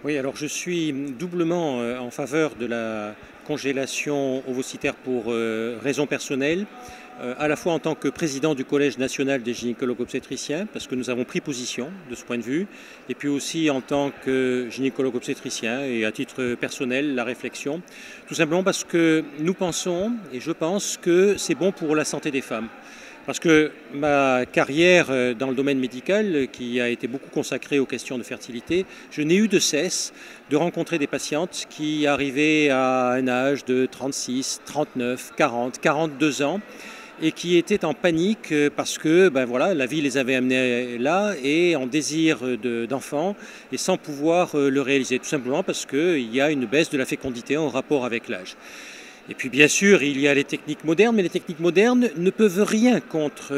Oui, alors je suis doublement en faveur de la congélation ovocytaire pour raisons personnelles, à la fois en tant que président du Collège national des gynécologues obstétriciens, parce que nous avons pris position de ce point de vue, et puis aussi en tant que gynécologue obstétricien et à titre personnel, la réflexion, tout simplement parce que nous pensons, et je pense que c'est bon pour la santé des femmes. Parce que ma carrière dans le domaine médical, qui a été beaucoup consacrée aux questions de fertilité, je n'ai eu de cesse de rencontrer des patientes qui arrivaient à un âge de 36, 39, 40, 42 ans et qui étaient en panique parce que voilà, la vie les avait amenés là et en désir d'enfants et sans pouvoir le réaliser, tout simplement parce qu'il y a une baisse de la fécondité en rapport avec l'âge. Et puis bien sûr, il y a les techniques modernes, mais les techniques modernes ne peuvent rien contre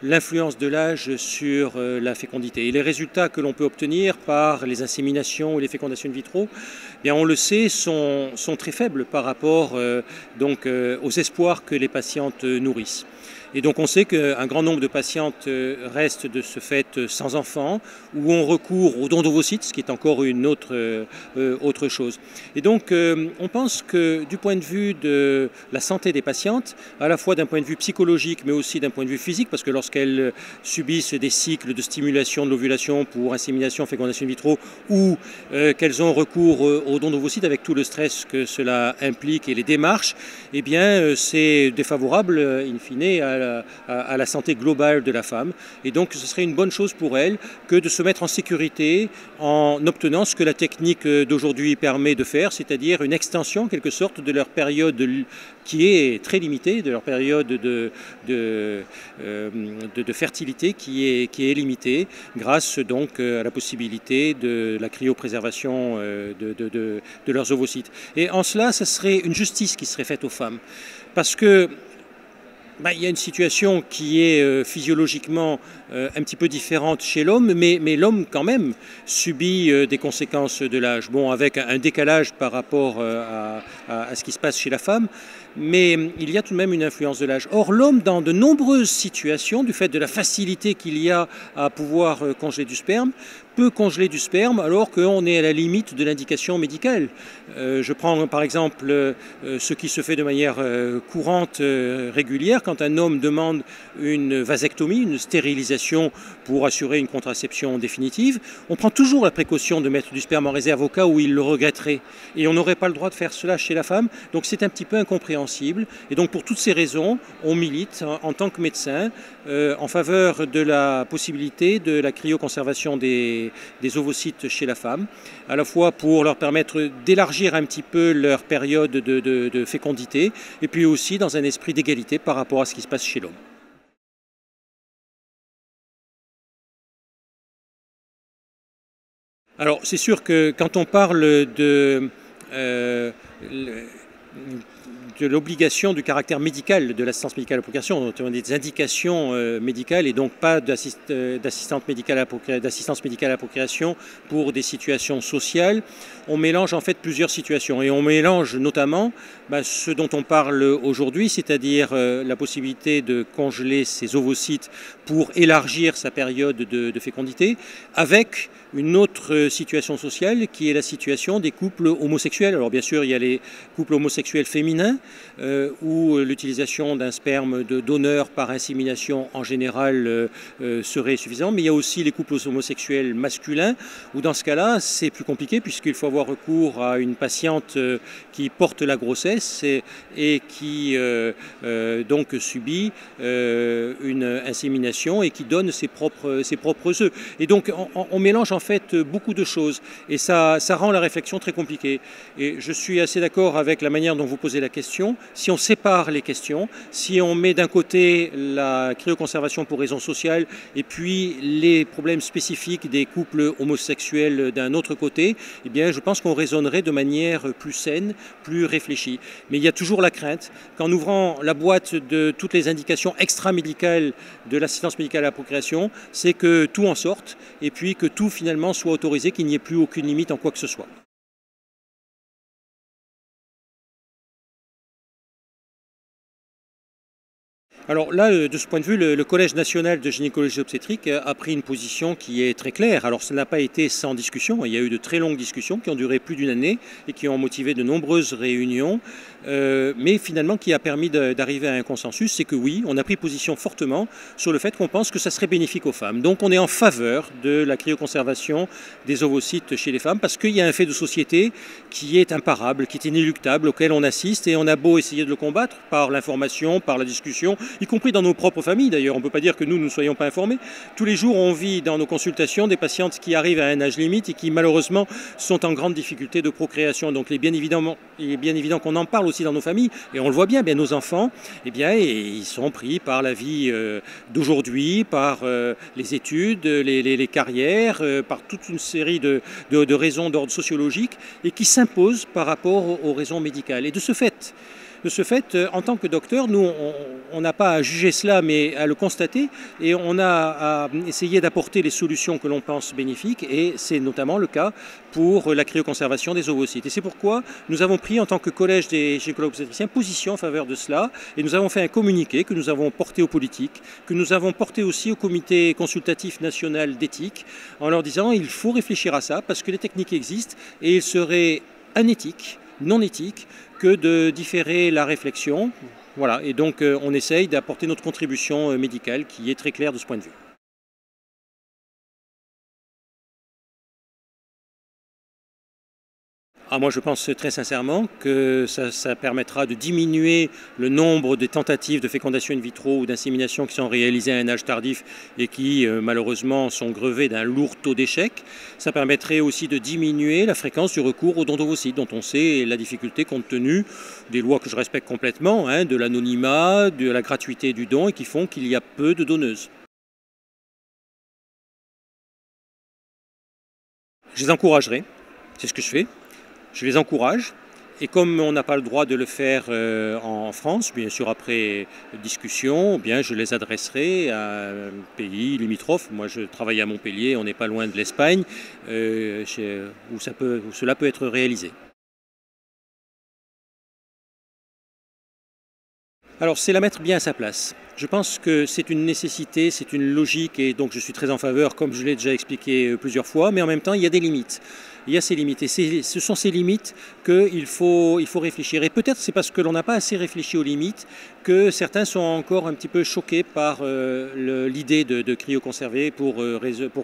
l'influence de l'âge sur la fécondité. Et les résultats que l'on peut obtenir par les inséminations ou les fécondations in vitro, bien on le sait, sont très faibles par rapport aux espoirs que les patientes nourrissent. Et donc on sait qu'un grand nombre de patientes restent de ce fait sans enfants ou ont recours au don d'ovocytes, ce qui est encore une autre chose. Et donc on pense que du point de vue de la santé des patientes, à la fois d'un point de vue psychologique mais aussi d'un point de vue physique, parce que lorsqu'elles subissent des cycles de stimulation de l'ovulation pour insémination, fécondation in vitro, ou qu'elles ont recours au don d'ovocytes avec tout le stress que cela implique et les démarches, eh bien c'est défavorable in fine à la santé globale de la femme. Et donc ce serait une bonne chose pour elle que de se mettre en sécurité en obtenant ce que la technique d'aujourd'hui permet de faire, c'est-à-dire une extension en quelque sorte de leur période qui est très limitée, de leur période de fertilité qui est limitée, grâce donc à la possibilité de la cryopréservation de leurs ovocytes. Et en cela, ce serait une justice qui serait faite aux femmes. Parce que il y a une situation qui est physiologiquement un petit peu différente chez l'homme, mais l'homme quand même subit des conséquences de l'âge, bon, avec un décalage par rapport à ce qui se passe chez la femme, mais il y a tout de même une influence de l'âge. Or, l'homme, dans de nombreuses situations, du fait de la facilité qu'il y a à pouvoir congeler du sperme, peut congeler du sperme alors qu'on est à la limite de l'indication médicale. Je prends par exemple ce qui se fait de manière courante, régulière, quand un homme demande une vasectomie, une stérilisation pour assurer une contraception définitive, on prend toujours la précaution de mettre du sperme en réserve au cas où il le regretterait. Et on n'aurait pas le droit de faire cela chez la femme, donc c'est un petit peu incompréhensible. Et donc pour toutes ces raisons, on milite en tant que médecin en faveur de la possibilité de la cryoconservation des ovocytes chez la femme, à la fois pour leur permettre d'élargir un petit peu leur période de fécondité, et puis aussi dans un esprit d'égalité par rapport à ce qui se passe chez l'homme. Alors c'est sûr que quand on parle de l'obligation du caractère médical de l'assistance médicale à la procréation, notamment des indications médicales et donc pas d'assistance médicale à la procréation pour des situations sociales. On mélange en fait plusieurs situations et on mélange notamment ce dont on parle aujourd'hui, c'est-à-dire la possibilité de congeler ses ovocytes pour élargir sa période de fécondité, avec une autre situation sociale qui est la situation des couples homosexuels. Alors bien sûr, il y a les couples homosexuels féminins où l'utilisation d'un sperme de donneur par insémination en général serait suffisante, mais il y a aussi les couples homosexuels masculins où dans ce cas-là, c'est plus compliqué puisqu'il faut avoir recours à une patiente qui porte la grossesse et qui donc subit une insémination et qui donne ses propres œufs. Et donc on mélange en fait beaucoup de choses et ça rend la réflexion très compliquée. Et je suis assez d'accord avec la manière dont vous posez la question. Si on sépare les questions, si on met d'un côté la cryoconservation pour raisons sociales et puis les problèmes spécifiques des couples homosexuels d'un autre côté, eh bien je pense qu'on raisonnerait de manière plus saine, plus réfléchie. Mais il y a toujours la crainte qu'en ouvrant la boîte de toutes les indications extramédicales de l'assistance médicale à la procréation, c'est que tout en sorte et puis que tout finalement soit autorisé, qu'il n'y ait plus aucune limite en quoi que ce soit. Alors là, de ce point de vue, le Collège national de gynécologie obstétrique a pris une position qui est très claire. Alors ça n'a pas été sans discussion, il y a eu de très longues discussions qui ont duré plus d'une année et qui ont motivé de nombreuses réunions, mais finalement qui a permis d'arriver à un consensus, c'est que oui, on a pris position fortement sur le fait qu'on pense que ça serait bénéfique aux femmes. Donc on est en faveur de la cryoconservation des ovocytes chez les femmes parce qu'il y a un fait de société qui est imparable, qui est inéluctable, auquel on assiste et on a beau essayer de le combattre par l'information, par la discussion, y compris dans nos propres familles d'ailleurs. On ne peut pas dire que nous ne soyons pas informés. Tous les jours, on vit dans nos consultations des patientes qui arrivent à un âge limite et qui malheureusement sont en grande difficulté de procréation. Donc il est bien évident qu'on en parle aussi dans nos familles et on le voit bien, nos enfants, ils sont pris par la vie d'aujourd'hui, par les études, les carrières, par toute une série de raisons d'ordre sociologique et qui s'imposent par rapport aux raisons médicales. Et de ce fait, en tant que docteur, nous, on n'a pas à juger cela, mais à le constater, et on a à essayer d'apporter les solutions que l'on pense bénéfiques, et c'est notamment le cas pour la cryoconservation des ovocytes. Et c'est pourquoi nous avons pris, en tant que collège des gynécologues obstétriciens, position en faveur de cela, et nous avons fait un communiqué que nous avons porté aux politiques, que nous avons porté aussi au comité consultatif national d'éthique, en leur disant il faut réfléchir à ça, parce que les techniques existent, et il serait anéthique, non éthique, que de différer la réflexion. Voilà, et donc on essaye d'apporter notre contribution médicale qui est très claire de ce point de vue. Moi je pense très sincèrement que ça permettra de diminuer le nombre de tentatives de fécondation in vitro ou d'insémination qui sont réalisées à un âge tardif et qui malheureusement sont grevées d'un lourd taux d'échec. Ça permettrait aussi de diminuer la fréquence du recours aux dons d'ovocytes dont on sait la difficulté compte tenu des lois que je respecte complètement, de l'anonymat, de la gratuité du don et qui font qu'il y a peu de donneuses. Je les encouragerai, c'est ce que je fais. Je les encourage et comme on n'a pas le droit de le faire en France, bien sûr après discussion, je les adresserai à un pays limitrophe. Moi je travaille à Montpellier, on n'est pas loin de l'Espagne, où cela peut être réalisé. Alors c'est la mettre bien à sa place. Je pense que c'est une nécessité, c'est une logique et donc je suis très en faveur comme je l'ai déjà expliqué plusieurs fois, mais en même temps il y a des limites. Il y a ces limites et ce sont ces limites qu'il faut réfléchir. Et peut-être c'est parce que l'on n'a pas assez réfléchi aux limites que certains sont encore un petit peu choqués par l'idée de cryoconserver pour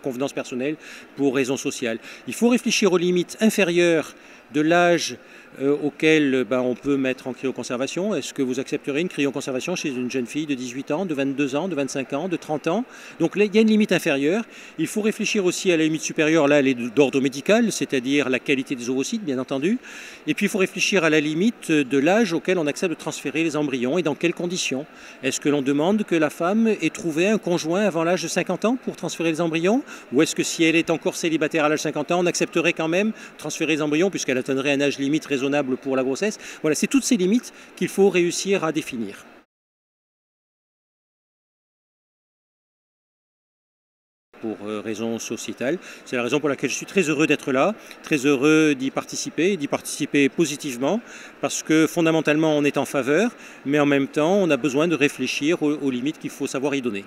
convenance personnelle, pour raison sociale. Il faut réfléchir aux limites inférieures de l'âge auquel on peut mettre en cryoconservation. Est-ce que vous accepterez une cryoconservation chez une jeune fille de 18 ans, de 22 ans, de 25 ans, de 30 ans? Donc là, il y a une limite inférieure. Il faut réfléchir aussi à la limite supérieure, là elle est d'ordre médical, c'est-à-dire la qualité des ovocytes, bien entendu. Et puis il faut réfléchir à la limite de l'âge auquel on accepte de transférer les embryons et dans quelles conditions. Est-ce que l'on demande que la femme ait trouvé un conjoint avant l'âge de 50 ans pour transférer les embryons? Ou est-ce que si elle est encore célibataire à l'âge de 50 ans, on accepterait quand même de transférer les embryons puisqu'elle atteindrait un âge limite raisonnable pour la grossesse? Voilà, c'est toutes ces limites qu'il faut réussir à définir. Pour raison sociétale. C'est la raison pour laquelle je suis très heureux d'être là, très heureux d'y participer positivement, parce que fondamentalement on est en faveur, mais en même temps on a besoin de réfléchir aux limites qu'il faut savoir y donner.